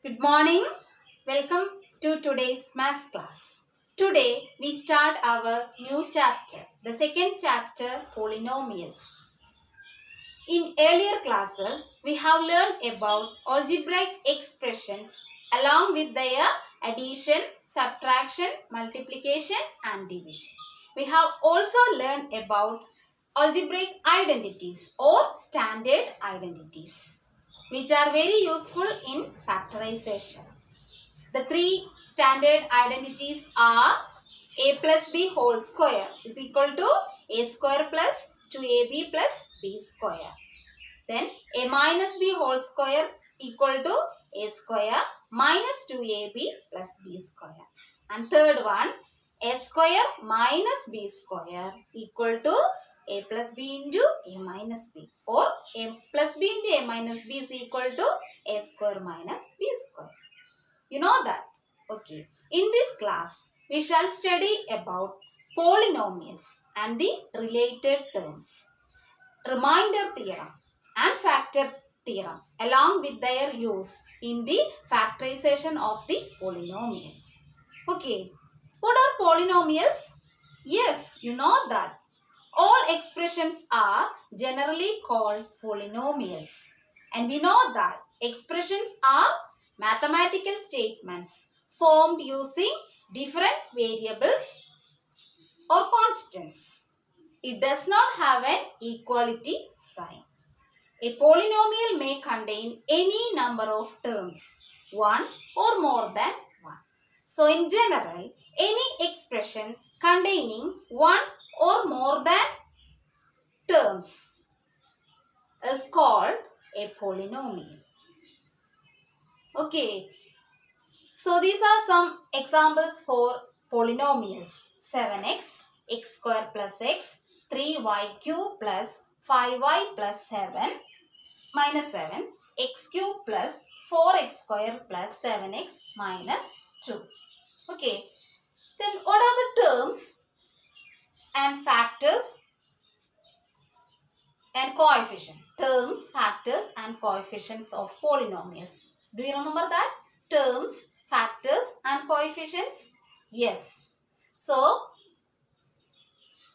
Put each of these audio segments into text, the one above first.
Good morning. Welcome to today's math class. Today we start our new chapter, the second chapter, polynomials. In earlier classes, we have learned about algebraic expressions along with their addition, subtraction, multiplication and division. We have also learned about algebraic identities or standard identities, which are very useful in factorization. The three standard identities are a plus b whole square is equal to a square plus 2ab plus b square. Then a minus b whole square equal to a square minus 2ab plus b square. And third one, a square minus b square equal to a plus b into a minus b, or a plus b into a minus b is equal to a square minus b square. You know that? Okay. In this class, we shall study about polynomials and the related terms, remainder theorem and factor theorem along with their use in the factorization of the polynomials. Okay. What are polynomials? Yes, you know that. All expressions are generally called polynomials. And we know that expressions are mathematical statements formed using different variables or constants. It does not have an equality sign. A polynomial may contain any number of terms, one or more than one. So in general, any expression containing one or more than terms is called a polynomial. Okay, so these are some examples for polynomials. 7x, x square plus x, 3y cube plus 5y plus 7 minus 7, x cube plus 4x square plus 7x minus 2. Okay, then what are the terms and factors and coefficients? Terms, factors and coefficients of polynomials. Do you remember that? Terms, factors and coefficients? Yes. So,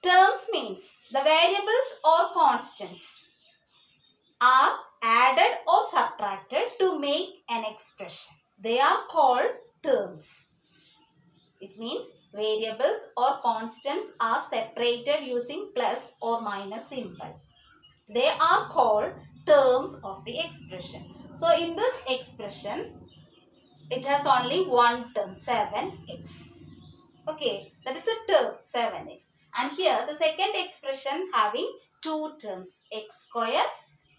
terms means the variables or constants are added or subtracted to make an expression. They are called terms. Which means variables or constants are separated using plus or minus symbol. They are called terms of the expression. So in this expression, it has only one term, 7x. Okay, that is a term, 7x. And here the second expression having two terms, x square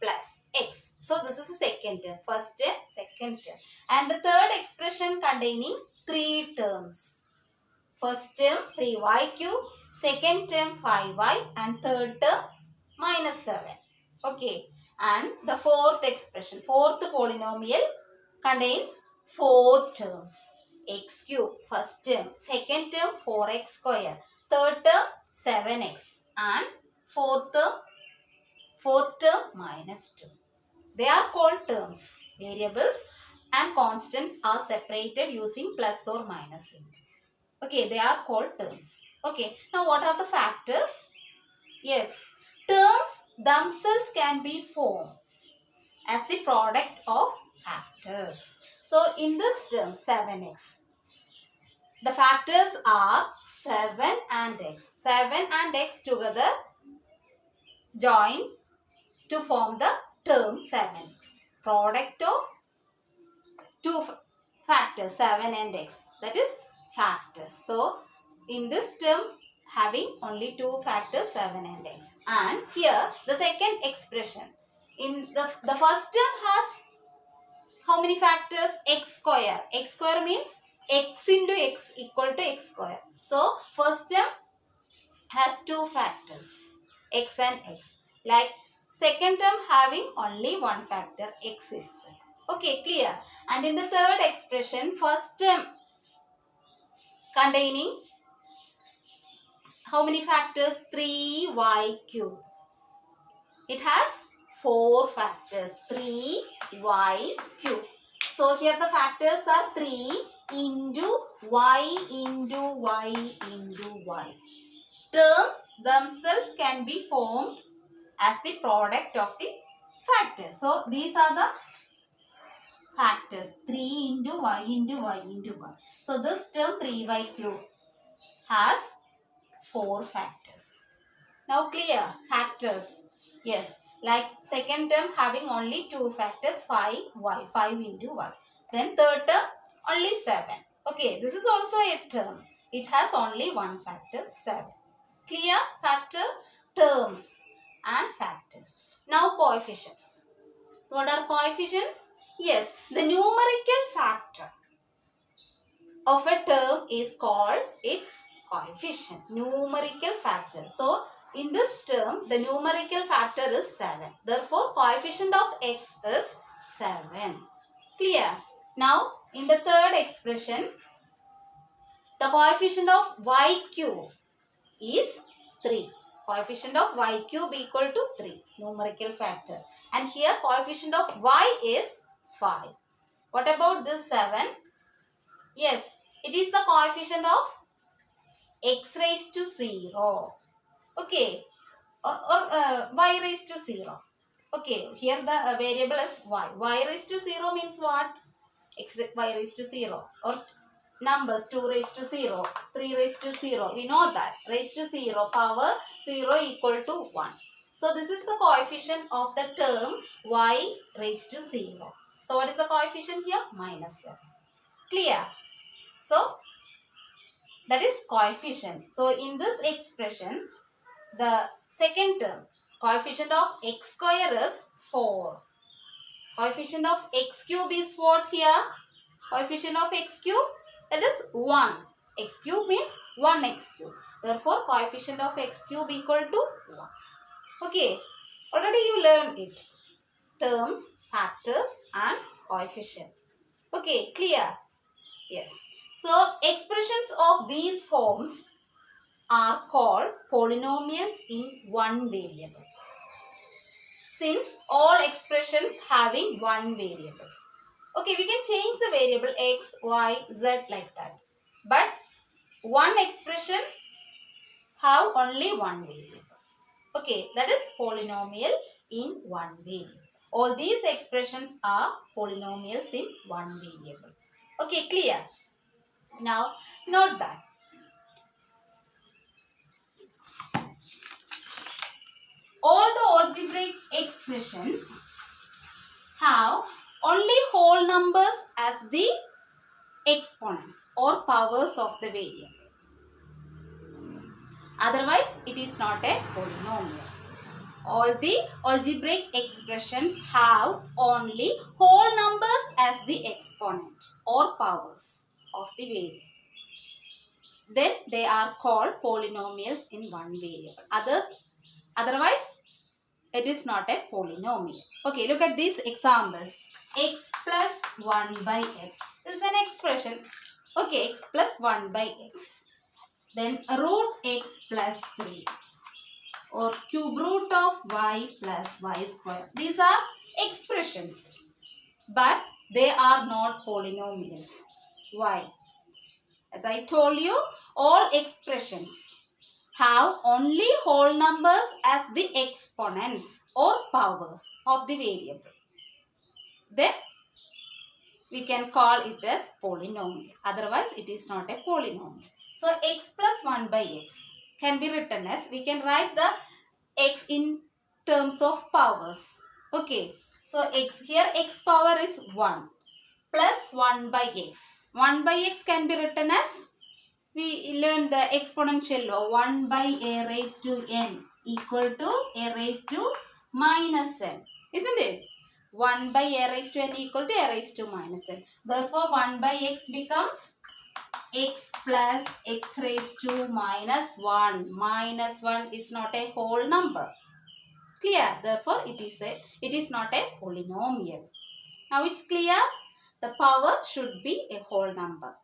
plus x. So this is the second term, first term, second term. And the third expression containing three terms. First term 3y cube, second term 5y and third term minus 7. Okay, and the fourth expression, fourth polynomial contains four terms. X cube, first term, second term 4x square, third term 7x and fourth term minus 2. They are called terms. Variables and constants are separated using plus or minus symbol. Okay, they are called terms. Okay, now what are the factors? Yes, terms themselves can be formed as the product of factors. So, in this term 7x, the factors are 7 and x. 7 and x together join to form the term 7x. Product of two factors 7 and x, that is factors. So, in this term having only two factors 7 and x. And here the second expression, in the first term has how many factors? X square. X square means x into x equal to x square. So first term has two factors, x and x. Like second term having only one factor, x itself. Okay, clear. And in the third expression, first term containing how many factors? 3y cube. It has four factors, 3y cube. So here the factors are 3 into y into y into y. Terms themselves can be formed as the product of the factors. So these are the factors, 3 into y into y into y. So this term 3y cube has 4 factors. Now clear? Factors. Yes. Like second term having only 2 factors, 5y, 5 into y. Then third term only 7. Okay, this is also a term. It has only one factor, 7. Clear? Factor, terms and factors. Now coefficient. What are coefficients? Yes, the numerical factor of a term is called its coefficient. Numerical factor. So, in this term, the numerical factor is 7. Therefore, coefficient of x is 7. Clear? Now, in the third expression, the coefficient of y cube is 3. Coefficient of y cube equal to 3. Numerical factor. And here, coefficient of y is 5. What about this 7? Yes, it is the coefficient of x raised to 0. Okay. Or y raised to 0. Okay. Here the variable is y. Y raised to 0 means what? Y raised to 0. Or numbers 2 raised to 0. 3 raised to 0. We know that. Raised to 0. Power 0 equal to 1. So this is the coefficient of the term y raised to 0. So what is the coefficient here? Minus 7. Clear? So that is coefficient. So in this expression, the second term, coefficient of x square is 4. Coefficient of x cube is what here? Coefficient of x cube, that is 1. X cube means 1x cube. Therefore, coefficient of x cube equal to 1. Okay, already you learned it. Terms, factors and coefficient. Okay, clear? Yes. So, expressions of these forms are called polynomials in one variable. Since all expressions having one variable. Okay, we can change the variable x, y, z like that. But one expression have only one variable. Okay, that is polynomial in one variable. All these expressions are polynomials in one variable. Okay, clear? Now, note that. All the algebraic expressions have only whole numbers as the exponents or powers of the variable. Otherwise, it is not a polynomial. All the algebraic expressions have only whole numbers as the exponent or powers of the variable. Then they are called polynomials in one variable. Otherwise, it is not a polynomial. Okay, look at these examples. X plus 1 by x is an expression. Okay, x plus 1 by x. Then root x plus 3 or cube root of y plus y square. These are expressions, but they are not polynomials. Why? As I told you, all expressions have only whole numbers as the exponents or powers of the variable. Then we can call it as polynomial. Otherwise, it is not a polynomial. So, x plus 1 by x can be written as, we can write the x in terms of powers. Okay. So, here x power is 1 plus 1 by x. 1 by x can be written as, we learned the exponential law, 1 by a raised to n equal to a raised to minus n. Isn't it? 1 by a raised to n equal to a raised to minus n. Therefore, 1 by x becomes x plus x raised to minus 1. Minus 1 is not a whole number. Clear? Therefore, it is not a polynomial. Now, it's clear? The power should be a whole number.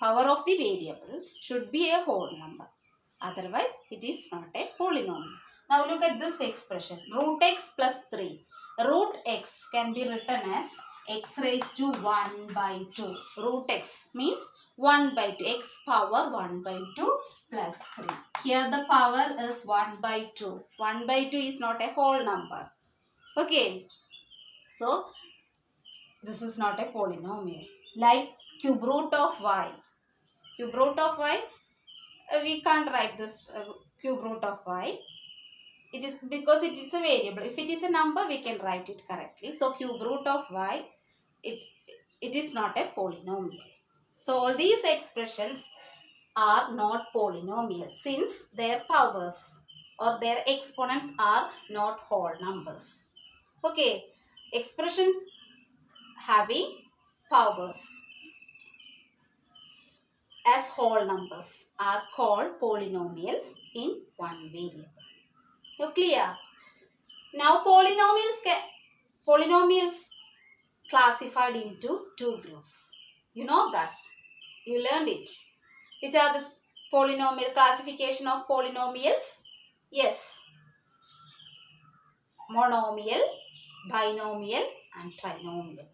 Power of the variable should be a whole number. Otherwise, it is not a polynomial. Now, look at this expression. Root x plus 3. Root x can be written as x raised to 1 by 2. Root x means 1 by 2. X power 1 by 2 plus 3. Here the power is 1 by 2. 1 by 2 is not a whole number. Okay. So, this is not a polynomial. Like cube root of y. Cube root of y, we can't write this cube root of y. It is because it is a variable. If it is a number, we can write it correctly. So, cube root of y, it is not a polynomial. So, all these expressions are not polynomial since their powers or their exponents are not whole numbers. Okay, expressions having powers as whole numbers are called polynomials in one variable. You clear? Now polynomials classified into two groups. You know that. You learned it. Which are the polynomial classification of polynomials? Yes. Monomial, binomial and trinomial.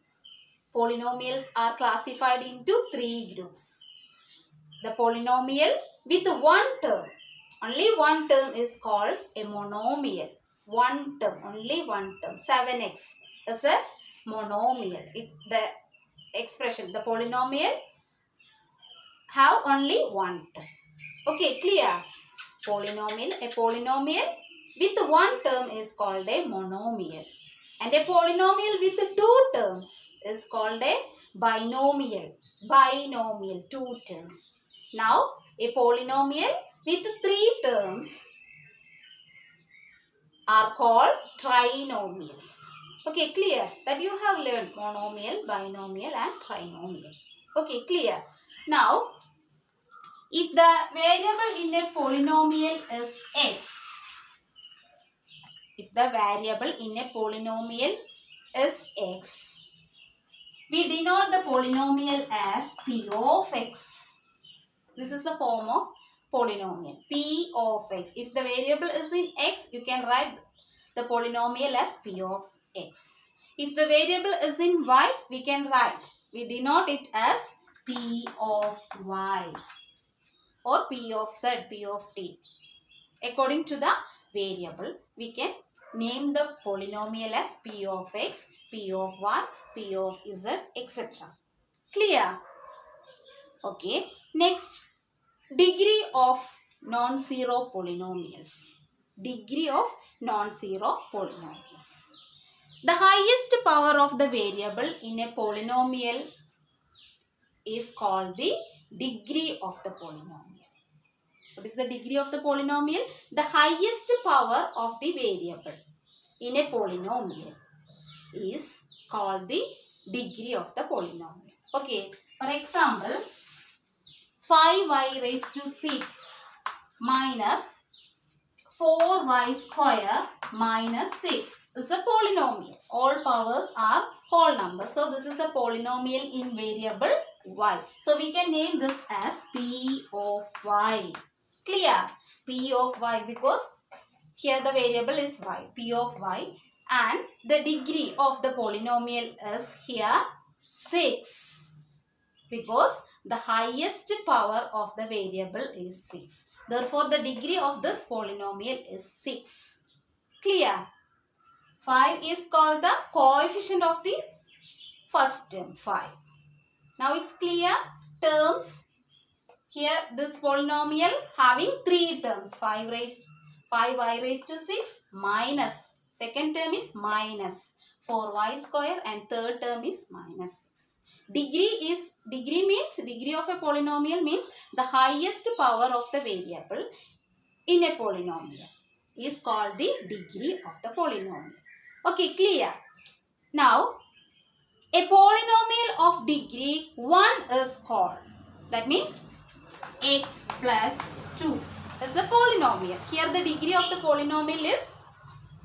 Polynomials are classified into three groups. The polynomial with one term, only one term is called a monomial. One term, only one term, 7x is a monomial. The expression, the polynomial have only one term. Okay, clear? A polynomial with one term is called a monomial. And a polynomial with two terms is called a binomial. Binomial, two terms. Now, a polynomial with three terms are called trinomials. Okay, clear? That you have learned monomial, binomial and trinomial. Okay, clear? Now, if the variable in a polynomial is x, if the variable in a polynomial is x, we denote the polynomial as p of x. This is the form of polynomial, p of x. If the variable is in x, you can write the polynomial as p of x. If the variable is in y, we denote it as p of y or p of z, p of t. According to the variable, we can name the polynomial as p of x, p of y, p of z, etc. Clear? Okay. Next, degree of non-zero polynomials. Degree of non-zero polynomials. The highest power of the variable in a polynomial is called the degree of the polynomial. What is the degree of the polynomial? The highest power of the variable in a polynomial is called the degree of the polynomial. Okay, for example, 5y raised to 6 minus 4y square minus 6 is a polynomial. All powers are whole numbers. So, this is a polynomial in variable y. So, we can name this as p of y. Clear? P of y, because here the variable is y, p of y, and the degree of the polynomial is here 6, because the highest power of the variable is 6. Therefore, the degree of this polynomial is 6. Clear? 5 is called the coefficient of the first term, 5. Now, it's clear? Terms. Here, this polynomial having 3 terms. 5y raised to 6 minus. Second term is minus 4y square and third term is minus 6. Degree of a polynomial means the highest power of the variable in a polynomial is called the degree of the polynomial. Okay, clear? Now, a polynomial of degree 1 is called. That means x plus 2 is a polynomial. Here the degree of the polynomial is,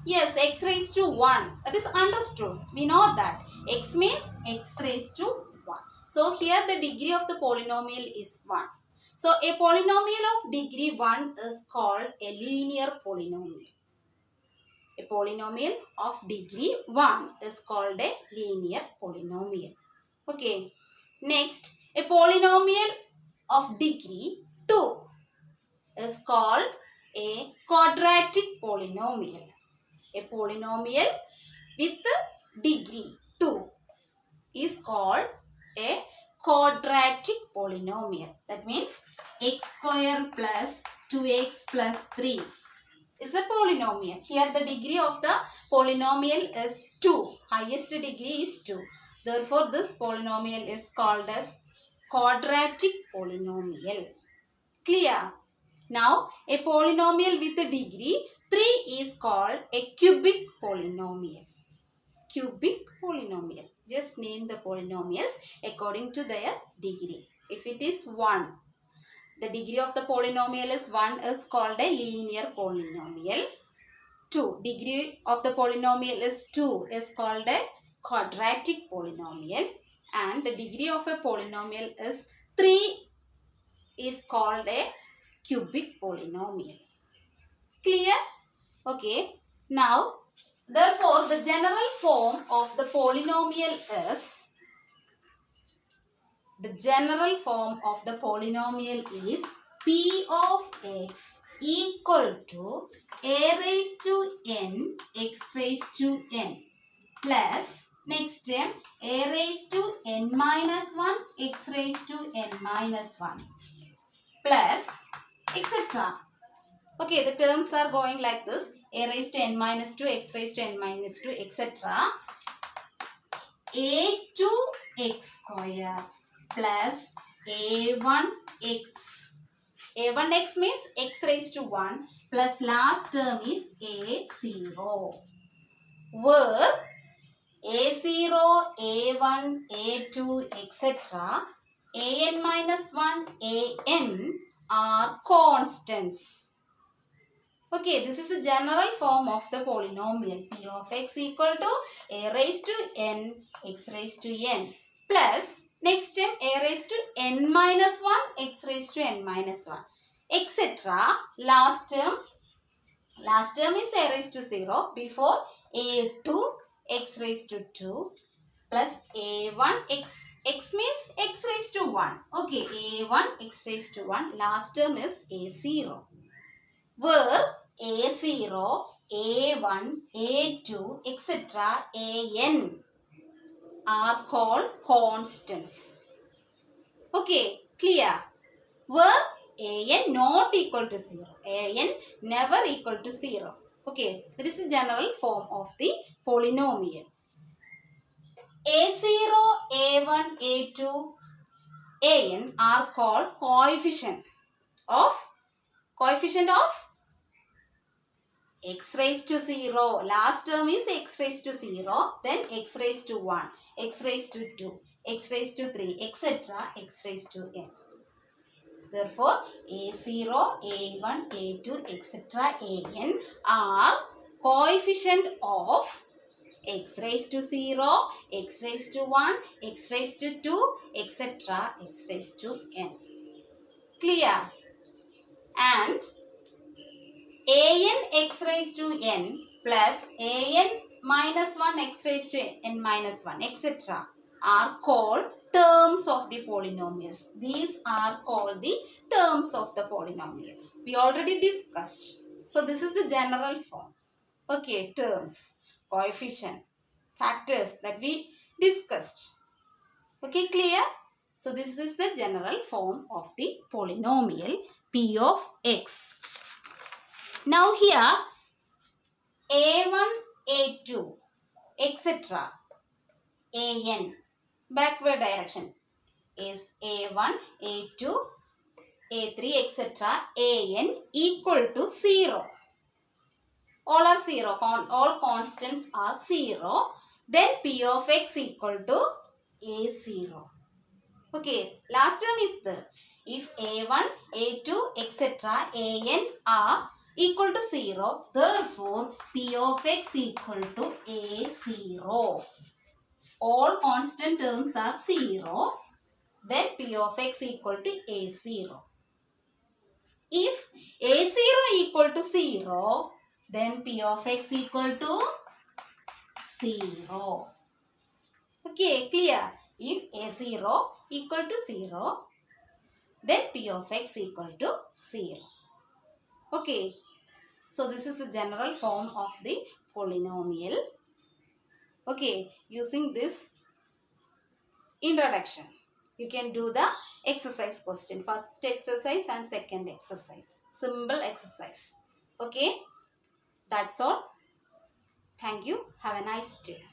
yes, x raised to 1. That is understood. We know that. X means x raised to 1. So, here the degree of the polynomial is 1. So, a polynomial of degree 1 is called a linear polynomial. A polynomial of degree 1 is called a linear polynomial. Okay. Next, a polynomial of degree 2 is called a quadratic polynomial. A polynomial with degree 2 is called a quadratic polynomial. That means x square plus 2x plus 3 is a polynomial. Here the degree of the polynomial is 2. Highest degree is 2. Therefore, this polynomial is called as quadratic polynomial. Clear? Now, a polynomial with a degree 3 is called a cubic polynomial. Cubic polynomial. Just name the polynomials according to their degree. If it is 1, the degree of the polynomial is 1 is called a linear polynomial. 2, degree of the polynomial is 2 is called a quadratic polynomial. And the degree of a polynomial is 3 is called a cubic polynomial. Clear? Okay. Now, therefore, the general form of the polynomial is P of x equal to a raised to n x raised to n plus next term a raised to n minus 1 x raised to n minus 1 plus etc. Okay, the terms are going like this: a raised to n minus 2, x raised to n minus 2, etc. a2x square plus a1x. a1x means x raised to 1 plus last term is a0. Where a0, a1, a2, etc. an minus 1, an are constants. Okay, this is the general form of the polynomial. P of x equal to a raised to n, x raised to n plus next term a raised to n minus 1, x raised to n minus 1, etc. Last term is a raised to 0 before a2 x raised to 2 plus a1 x means x raised to 1. Okay, a1 x raised to 1. Last term is a0. Where a0, a1, a2, etc. an are called constants. Okay, clear? Where an not equal to 0. An never equal to 0. Okay, that is the general form of the polynomial. a0, a1, a2, an are called coefficient of x raised to 0. Last term is x raised to 0. Then x raised to 1, x raised to 2, x raised to 3, etc. x raised to n. Therefore, a0, a1, a2, etc. an are coefficient of x raised to 0, x raised to 1, x raised to 2, etc. x raised to n. Clear? And an x raised to n plus an minus 1 x raised to n minus 1 etc. are called terms of the polynomials. These are called the terms of the polynomial. We already discussed. So this is the general form. Okay, terms, coefficient, factors that we discussed. Okay, clear? So this is the general form of the polynomial P of x. Now here a1, a2, etc. an backward direction is a1, a2, a3, etc. an equal to 0. All are 0. All constants are 0. Then P of x equal to a0. Okay, last term is there. If a1, a2, etc. an are equal to 0, therefore P of x equal to a0. All constant terms are 0, then P of x equal to a0. If a0 equal to 0, then P of x equal to 0. Okay, clear? If a0 equal to 0, then P of x equal to 0. Okay, so this is the general form of the polynomial. Okay, using this introduction, you can do the exercise question. First exercise and second exercise. Simple exercise. Okay, that's all. Thank you. Have a nice day.